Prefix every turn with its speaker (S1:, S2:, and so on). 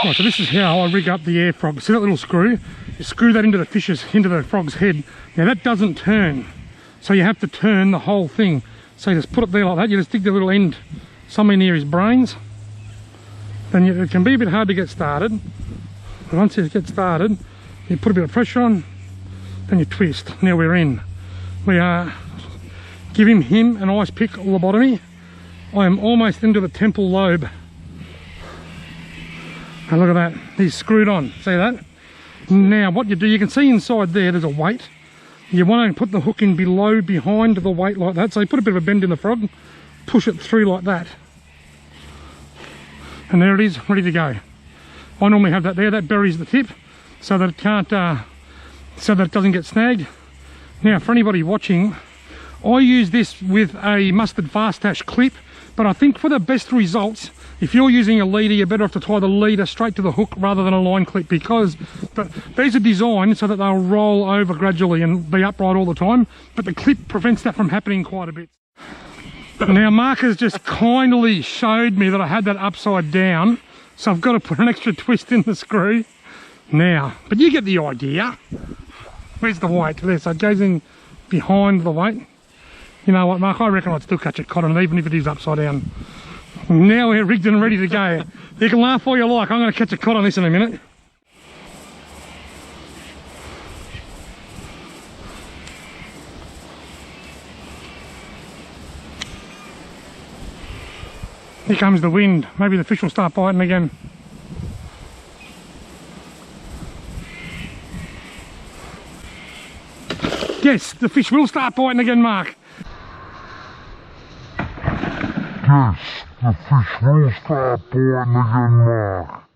S1: Right, so this is how I rig up the air frog. See that little screw? You screw that into the frog's head. Now that doesn't turn, so you have to turn the whole thing. So you just put it there like that. You just stick the little end somewhere near his brains. Then it can be a bit hard to get started. And once it gets started, you put a bit of pressure on, then you twist. Now we're in. We are giving him an ice pick lobotomy. I am almost into the temple lobe. And look at that, he's screwed on, see that? Now what you do, you can see inside there's a weight. You want to put the hook in behind the weight like that. So you put a bit of a bend in the frog, push it through like that. And there it is, ready to go. I normally have that there, that buries the tip so that it can't, so that it doesn't get snagged. Now for anybody watching, I use this with a mustard fast attach clip, but I think for the best results, if you're using a leader, you're better off to tie the leader straight to the hook rather than a line clip, because these are designed so that they'll roll over gradually and be upright all the time, but the clip prevents that from happening quite a bit. Now Mark has just kindly showed me that I had that upside down, so I've got to put an extra twist in the screw now, but you get the idea. Where's the weight? There, so it goes in behind the weight. You know what, Mark, I reckon I'd still catch a cod on it, even if it is upside down. Now we're rigged and ready to go. You can laugh all you like, I'm going to catch a cod on this in a minute. Here comes the wind, maybe the fish will start biting again. Yes, the fish will start biting again, Mark.
S2: Yes, the fish will start biting again, Mark.